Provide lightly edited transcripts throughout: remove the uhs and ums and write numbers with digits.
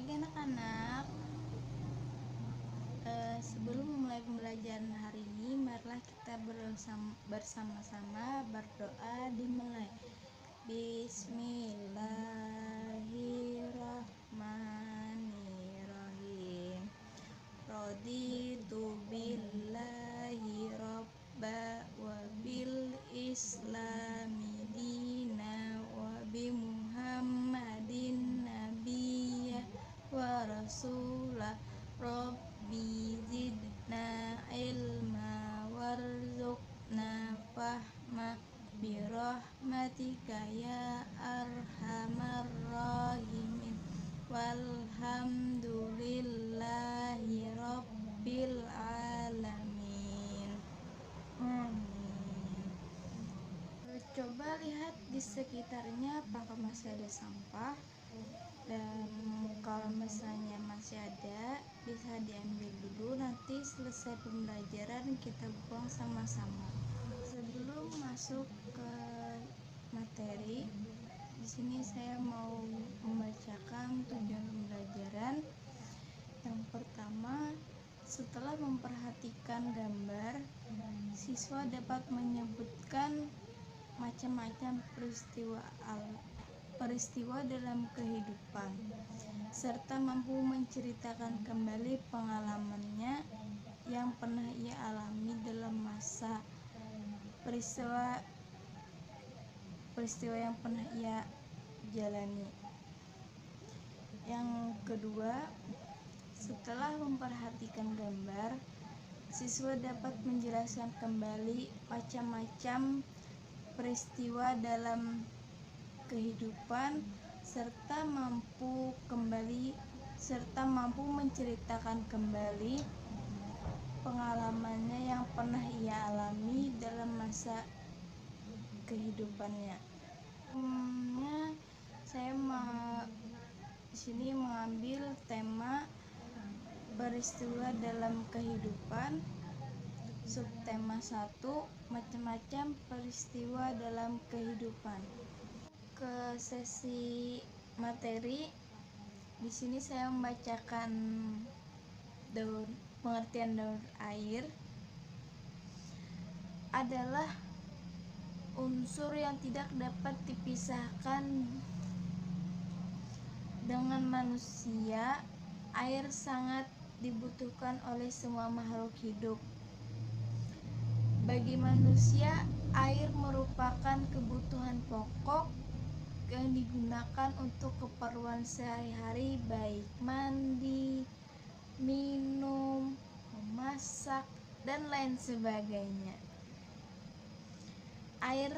Pagi anak-anak. Sebelum memulai pembelajaran hari ini, marilah kita bersama-sama berdoa dimulai. Bismillahirrahmanirrahim. Raditu billahi robba wa bil islami dina wa bi muhammadin nabiyya wa rasulah. Rabbi zidna ilma warzuqna fahma birahmatika ya arhamar rahimin. Walhamdulillahi rabbil alamin. Amin. Coba lihat di sekitarnya apakah masih ada sampah, dan kalau misalnya masih ada bisa diambil dulu, nanti selesai pembelajaran kita buang sama-sama. Sebelum masuk ke materi, di sini saya mau membacakan tujuan pembelajaran. Yang pertama, setelah memperhatikan gambar, siswa dapat menyebutkan macam-macam peristiwa dalam kehidupan, serta mampu menceritakan kembali pengalamannya yang pernah ia alami dalam masa peristiwa yang pernah ia jalani. Yang kedua, setelah memperhatikan gambar, siswa dapat menjelaskan kembali macam-macam peristiwa dalam kehidupan serta mampu menceritakan kembali pengalamannya yang pernah ia alami dalam masa kehidupannya. Saya di sini mengambil tema peristiwa dalam kehidupan. Subtema 1, macam-macam peristiwa dalam kehidupan. Ke sesi materi, di sini saya membacakan pengertian daur air adalah unsur yang tidak dapat dipisahkan dengan manusia. Air sangat dibutuhkan oleh semua makhluk hidup. Bagi manusia, air merupakan kebutuhan pokok yang digunakan untuk keperluan sehari-hari, baik mandi, minum, memasak, dan lain sebagainya. Air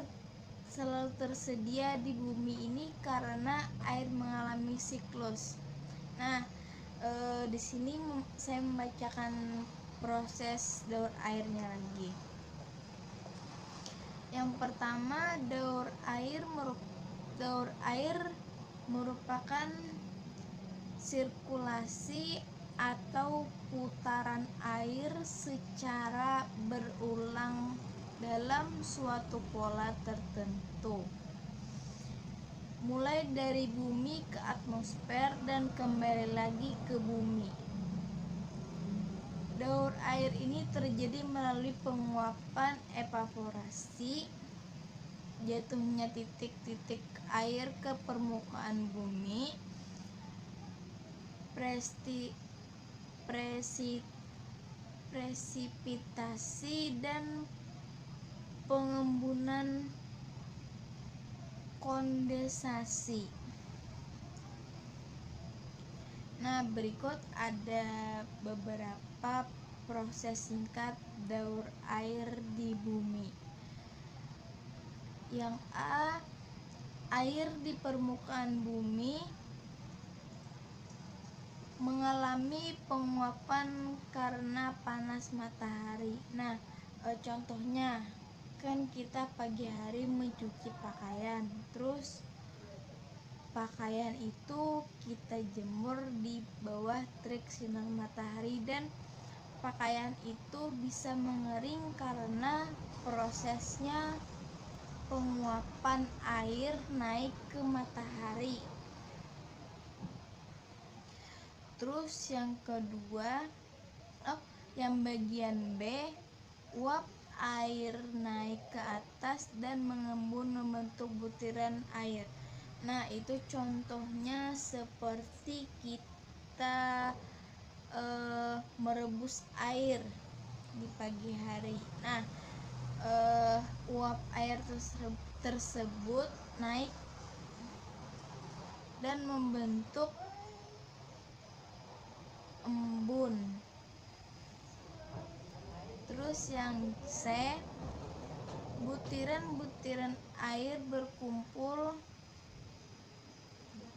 selalu tersedia di bumi ini karena air mengalami siklus. Di sini saya membacakan proses daur airnya lagi. Yang pertama, daur air merupakan sirkulasi atau putaran air secara berulang dalam suatu pola tertentu, mulai dari bumi ke atmosfer dan kembali lagi ke bumi. Daur air ini terjadi melalui penguapan evaporasi, jatuhnya titik-titik air ke permukaan bumi, presipitasi, dan pengembunan kondensasi. Berikut ada beberapa proses singkat daur air di bumi. Yang A, air di permukaan bumi mengalami penguapan karena panas matahari. Contohnya kan kita pagi hari mencuci pakaian, terus pakaian itu kita jemur di bawah terik sinar matahari, dan pakaian itu bisa mengering karena prosesnya penguapan air naik ke matahari. Terus yang kedua, yang bagian B, uap air naik ke atas dan mengembun membentuk butiran air. Nah, itu contohnya seperti kita merebus air di pagi hari. Nah, uap air tersebut naik dan membentuk embun. Terus yang C, butiran-butiran air berkumpul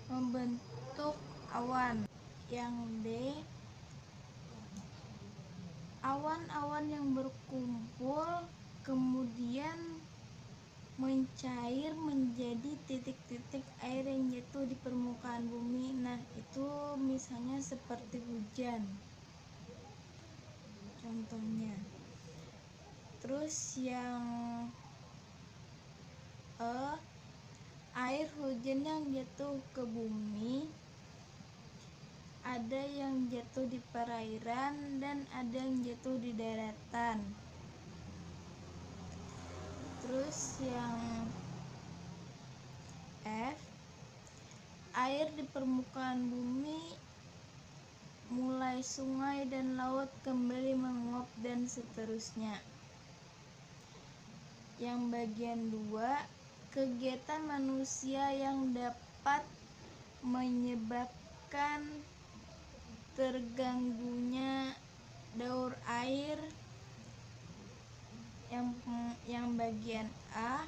membentuk awan. Yang D, awan-awan yang berkumpul kemudian mencair menjadi titik-titik air yang jatuh di permukaan bumi. Nah, itu misalnya seperti hujan contohnya. Terus yang air hujan yang jatuh ke bumi, ada yang jatuh di perairan dan ada yang jatuh di daratan. Terus yang F, air di permukaan bumi mulai sungai dan laut kembali menguap dan seterusnya. Yang bagian 2, kegiatan manusia yang dapat menyebabkan terganggunya daur air. Yang bagian A,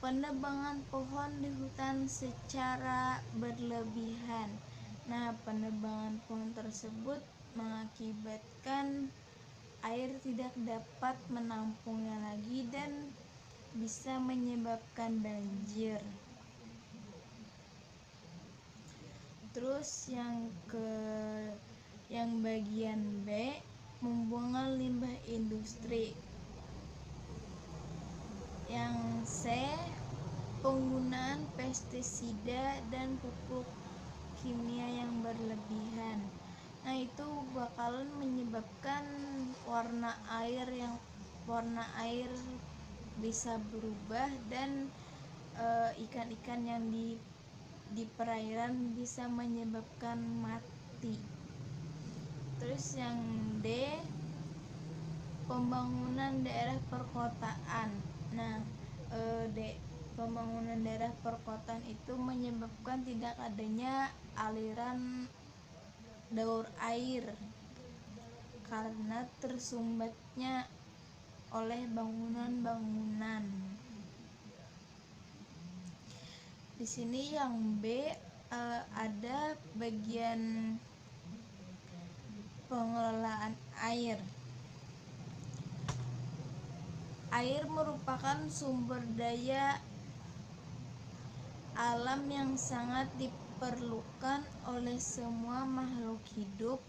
penebangan pohon di hutan secara berlebihan. Nah, penebangan pohon tersebut mengakibatkan air tidak dapat menampungnya lagi dan bisa menyebabkan banjir. Terus yang bagian B, pembuangan limbah industri. Yang C, penggunaan pestisida dan pupuk kimia yang berlebihan. Nah, itu bakalan menyebabkan warna air bisa berubah dan ikan-ikan yang di perairan bisa menyebabkan mati. Terus yang D, pembangunan daerah perkotaan. Nah, pembangunan daerah perkotaan itu menyebabkan tidak adanya aliran daur air karena tersumbatnya oleh bangunan-bangunan. Di sini yang B, ada bagian pengelolaan air. Air merupakan sumber daya alam yang sangat diperlukan oleh semua makhluk hidup.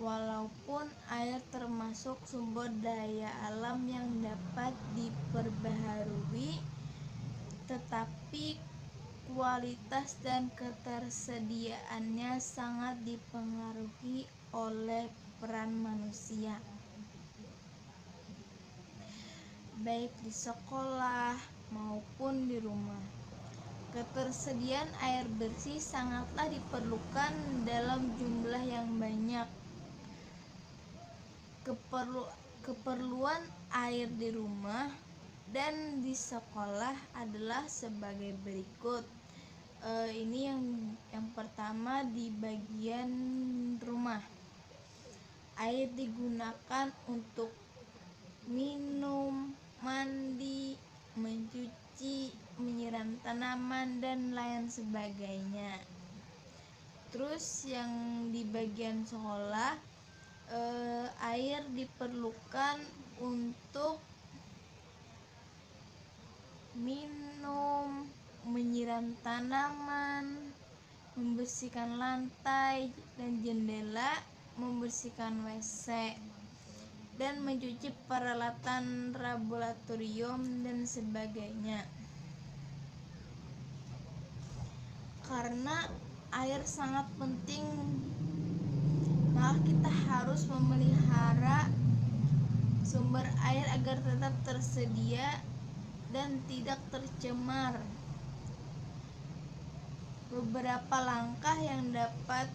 Walaupun air termasuk sumber daya alam yang dapat diperbaharui, tetapi kualitas dan ketersediaannya sangat dipengaruhi oleh peran manusia, baik di sekolah maupun di rumah. Ketersediaan air bersih sangatlah diperlukan dalam jumlah yang banyak. Keperluan air di rumah dan di sekolah adalah sebagai berikut. Ini yang pertama di bagian rumah. Air digunakan untuk minum, mandi, mencuci, menyiram tanaman, dan lain sebagainya. Terus yang di bagian sekolah, air diperlukan untuk minum, menyiram tanaman, membersihkan lantai dan jendela, membersihkan WC, dan mencuci peralatan laboratorium dan sebagainya. Karena air sangat penting maka kita harus memelihara sumber air agar tetap tersedia dan tidak tercemar. Beberapa langkah yang dapat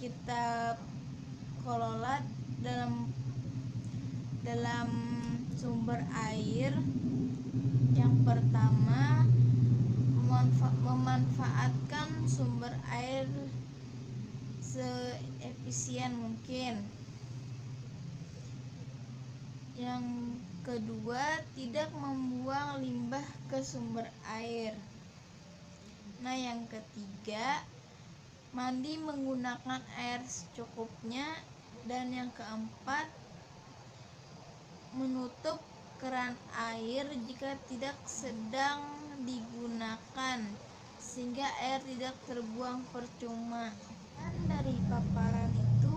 kita kelola dalam sumber air. Yang pertama, memanfaatkan sumber air seefisien mungkin. Yang kedua, tidak membuang limbah ke sumber air. Nah, yang ketiga, mandi menggunakan air secukupnya. Dan yang keempat, menutup keran air jika tidak sedang digunakan sehingga air tidak terbuang percuma. Dan dari paparan itu,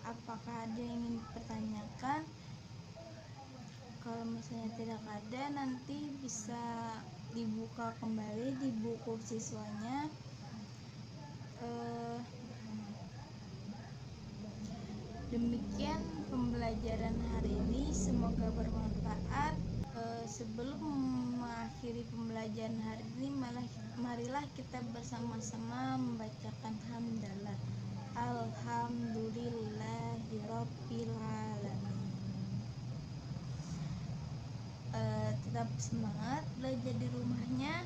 apakah ada yang ingin dipertanyakan? Kalau misalnya tidak ada, nanti bisa dibuka kembali di buku siswanya. Demikian pembelajaran hari ini, semoga bermanfaat. Sebelum mengakhiri pembelajaran hari ini, marilah kita bersama-sama membacakan hamdalah. Alhamdulillahirabbil alamin. Tetap semangat belajar di rumahnya.